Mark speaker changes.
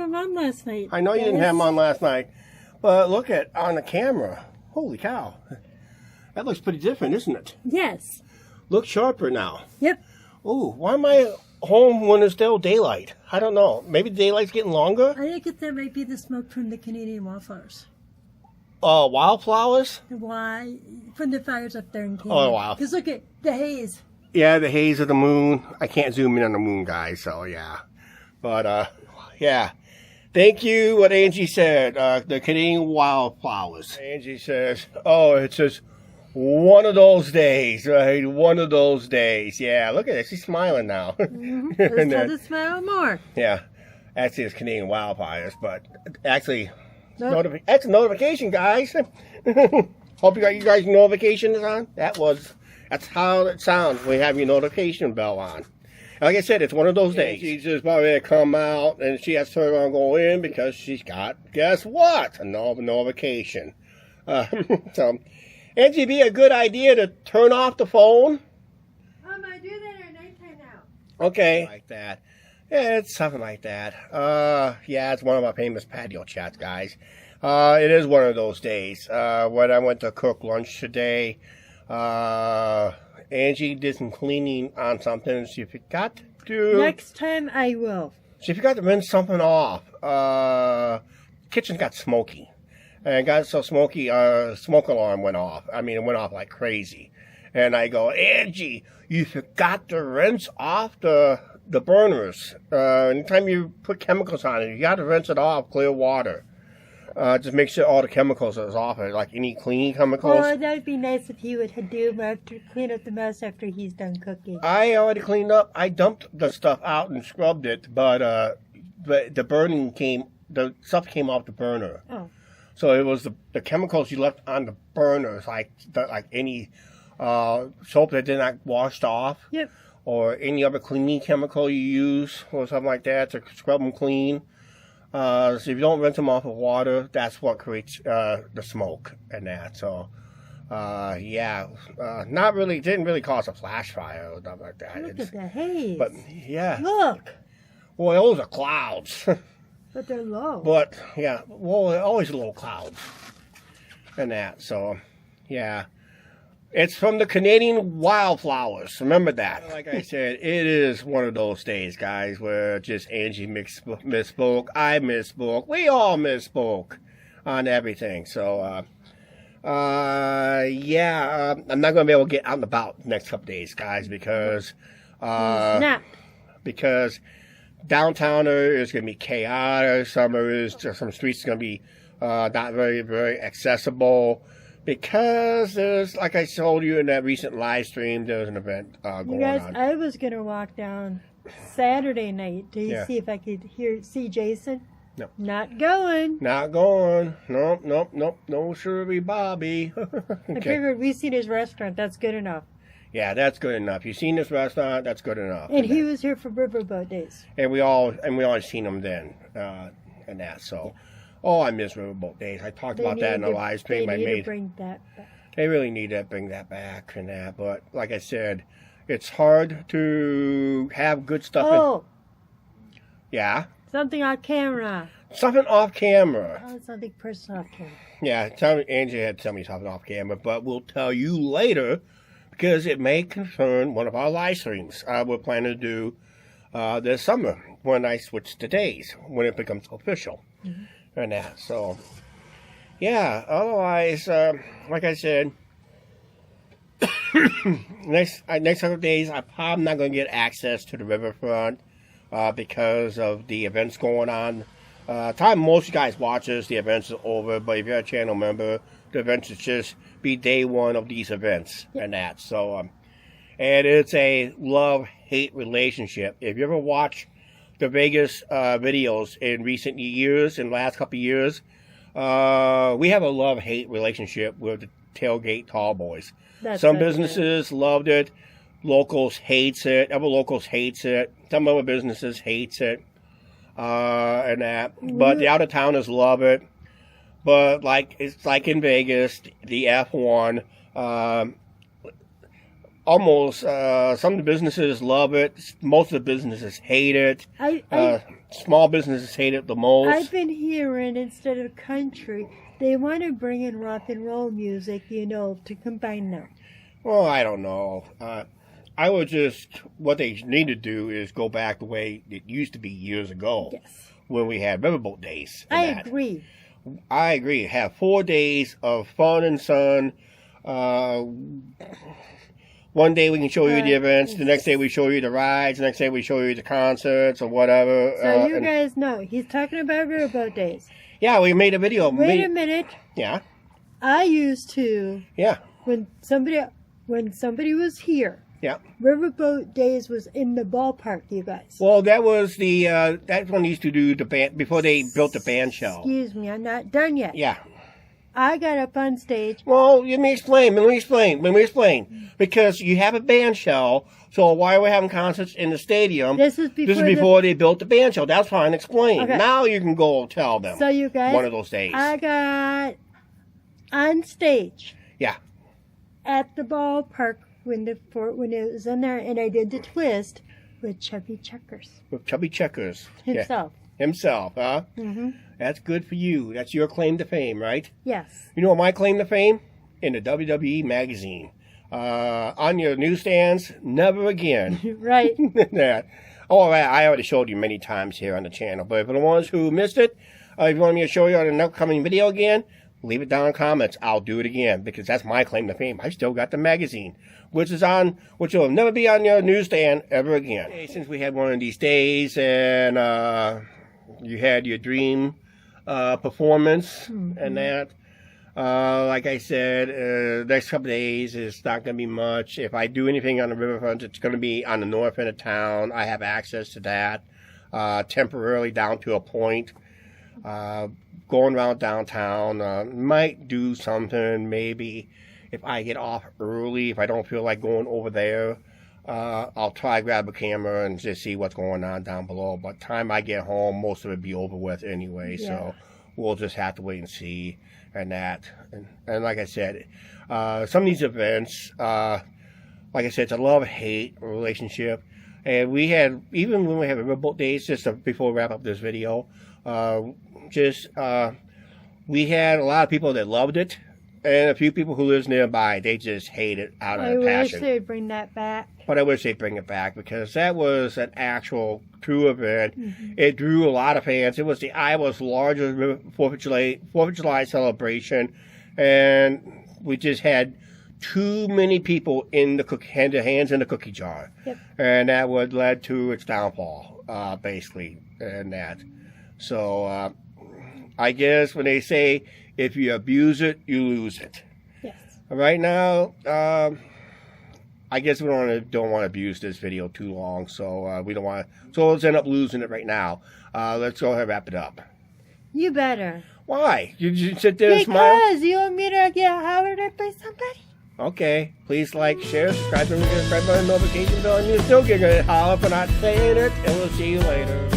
Speaker 1: him on last night.
Speaker 2: I know you didn't have him on last night, but look at on the camera. Holy cow. That looks pretty different, isn't it?
Speaker 1: Yes.
Speaker 2: Looks sharper now.
Speaker 1: Yep.
Speaker 2: Oh, why am I home when it's still daylight? I don't know. Maybe the daylight's getting longer?
Speaker 1: I think that might be the smoke from the Canadian wildfires.
Speaker 2: Wildflowers?
Speaker 1: Why? From the fires up there in Canada.
Speaker 2: Oh, wow.
Speaker 1: Because look at the haze.
Speaker 2: Yeah, the haze of the moon. I can't zoom in on the moon, guys, so yeah. But, yeah. Thank you, what Angie said. The Canadian wildflowers. Angie says, oh, it's just one of those days, right? One of those days. Yeah, look at it. She's smiling now.
Speaker 1: Mm-hmm. Let's try to smile more.
Speaker 2: Yeah. Actually, it's Canadian wildfires, but actually, that's a notification, guys. Hope you got you guys' notifications on. That's how it sounds when you have your notification bell on. Like I said, it's one of those days. She's just about ready to come out, and she has to turn around and go in because she's got, guess what? A notification. So, Angie, be a good idea to turn off the phone.
Speaker 1: I do that at nighttime now.
Speaker 2: Okay. Like that. Yeah, it's something like that. Yeah, it's one of my famous patio chats, guys. It is one of those days. When I went to cook lunch today, Angie did some cleaning on something. She forgot to...
Speaker 1: Next time I will.
Speaker 2: She forgot to rinse something off. Kitchen got smoky. And it got so smoky, smoke alarm went off. I mean, it went off like crazy. And I go, Angie, you forgot to rinse off the burners. Anytime you put chemicals on it, you got to rinse it off, clear water. Just make sure all the chemicals are off it, like any cleaning chemicals.
Speaker 1: Oh, that'd be nice if he would do after clean up the mess after he's done cooking.
Speaker 2: I already cleaned up. I dumped the stuff out and scrubbed it, but the stuff came off the burner.
Speaker 1: Oh.
Speaker 2: So it was the chemicals you left on the burners, like any soap that did not washed off.
Speaker 1: Yep.
Speaker 2: Or any other cleaning chemical you use or something like that to scrub them clean. So if you don't rinse them off with water, that's what creates the smoke and that. So, yeah, didn't really cause a flash fire or something like that.
Speaker 1: Look at the haze.
Speaker 2: But, yeah.
Speaker 1: Look.
Speaker 2: Well, those are clouds.
Speaker 1: But they're low.
Speaker 2: But, yeah, well, they're always low clouds and that. So, yeah. It's from the Canadian wildflowers. Remember that. Like I said, it is one of those days, guys, where just Angie misspoke. I misspoke. We all misspoke on everything. So, yeah, I'm not going to be able to get out and about the next couple days, guys, because downtown is going to be chaotic. Some streets are going to be not very, very accessible. Because there's, like I told you in that recent live stream, there's an event going on.
Speaker 1: I was going to walk down Saturday night to see if I could see Jason.
Speaker 2: No.
Speaker 1: Not going.
Speaker 2: Not going. Nope. No siree, Bobby. Okay.
Speaker 1: I figured we've seen his restaurant. That's good enough.
Speaker 2: Yeah, that's good enough. You've seen this restaurant. That's good enough.
Speaker 1: And he was here for Riverboat Days.
Speaker 2: And we all seen him then, and that. So. Yeah. Oh, I miss Riverboat Days. I talked about that in the live stream.
Speaker 1: They need to bring that back.
Speaker 2: They really need to bring that back and that. But like I said, it's hard to have good stuff.
Speaker 1: Oh.
Speaker 2: Yeah?
Speaker 1: Something off camera.
Speaker 2: Something off camera.
Speaker 1: Oh, something personal off camera.
Speaker 2: Yeah, Angie had to tell me something off camera, but we'll tell you later because it may concern one of our live streams we're planning to do this summer when I switch the days, when it becomes official. Mm-hmm. And that, so yeah. Otherwise, like I said, next couple of days, I'm probably not going to get access to the riverfront because of the events going on. Time most of you guys watch this, the events are over. But if you're a channel member, the events is just be day one of these events and that. So, and it's a love-hate relationship. If you ever watch the Vegas videos in recent years, in the last couple of years, we have a love-hate relationship with the Tailgate Tall Boys. Some businesses loved it. Locals hates it. Other locals hates it. Some other businesses hates it. And that. But the out-of-towners love it. But it's like in Vegas, the F1, almost some of the businesses love it. Most of the businesses hate it. small businesses hate it the most.
Speaker 1: I've been hearing instead of country, they want to bring in rock and roll music, to combine them.
Speaker 2: Well, I don't know. I would what they need to do is go back the way it used to be years ago.
Speaker 1: Yes.
Speaker 2: When we had riverboat days.
Speaker 1: I agree.
Speaker 2: I agree. Have 4 days of fun and sun. One day we can show you the events. The next day we show you the rides. The next day we show you the concerts or whatever.
Speaker 1: So you guys know, he's talking about riverboat days.
Speaker 2: Yeah, we made a video.
Speaker 1: Wait a minute.
Speaker 2: Yeah.
Speaker 1: I used to.
Speaker 2: Yeah.
Speaker 1: When somebody was here.
Speaker 2: Yeah.
Speaker 1: Riverboat days was in the ballpark, you guys.
Speaker 2: Well, that was that's when they used to do the band before they built the band shell.
Speaker 1: Excuse me, I'm not done yet.
Speaker 2: Yeah.
Speaker 1: I got up on stage.
Speaker 2: Well, let me explain. Because you have a band shell, so why are we having concerts in the stadium?
Speaker 1: This is
Speaker 2: before they built the band shell. That's fine. Explain. Okay. Now you can go tell them.
Speaker 1: So you guys,
Speaker 2: one of those days.
Speaker 1: I got on stage.
Speaker 2: Yeah.
Speaker 1: At the ballpark when it was in there, and I did the twist with Chubby Checkers.
Speaker 2: With Chubby Checkers.
Speaker 1: Himself.
Speaker 2: Yeah. Himself, huh?
Speaker 1: Mm-hmm.
Speaker 2: That's good for you. That's your claim to fame, right?
Speaker 1: Yes.
Speaker 2: You know what my claim to fame? In the WWE magazine. On your newsstands, never again.
Speaker 1: Right.
Speaker 2: Yeah. Oh, I already showed you many times here on the channel, but for the ones who missed it, if you want me to show you on an upcoming video again, leave it down in the comments. I'll do it again because that's my claim to fame. I still got the magazine, which will never be on your newsstand ever again. Hey, since we had one of these days and you had your dream performance and that, like I said, next couple of days is not going to be much. If I do anything on the riverfront, it's going to be on the north end of town. I have access to that temporarily down to a point. Going around downtown, might do something maybe if I get off early, if I don't feel like going over there, I'll try grab a camera and just see what's going on down below. By the time I get home, most of it be over with anyway, so we'll just have to wait and see and that. And like I said, some of these events, like I said, it's a love-hate relationship. And we had, even when we have riverboat days, just before we wrap up this video, we had a lot of people that loved it, and a few people who lives nearby, they just hate it out of passion.
Speaker 1: I wish they'd bring that back.
Speaker 2: But I wish they'd bring it back because that was an actual true event. It drew a lot of fans. It was the Iowa's largest 4th of July celebration, and we just had too many people in had their hands in the cookie jar.
Speaker 1: Yep.
Speaker 2: And that would led to its downfall, basically, and that. So, I guess when they say, if you abuse it, you lose it.
Speaker 1: Yes.
Speaker 2: Right now, I guess we don't want to abuse this video too long, so we don't want to. So let's end up losing it right now. Let's go ahead and wrap it up.
Speaker 1: You better.
Speaker 2: Why? You sit there and smile?
Speaker 1: Because you want me to get hollered at by somebody.
Speaker 2: Okay. Please like, share, subscribe, and subscribe button, notification bell, and you're still getting a holler for not saying it, and we'll see you later.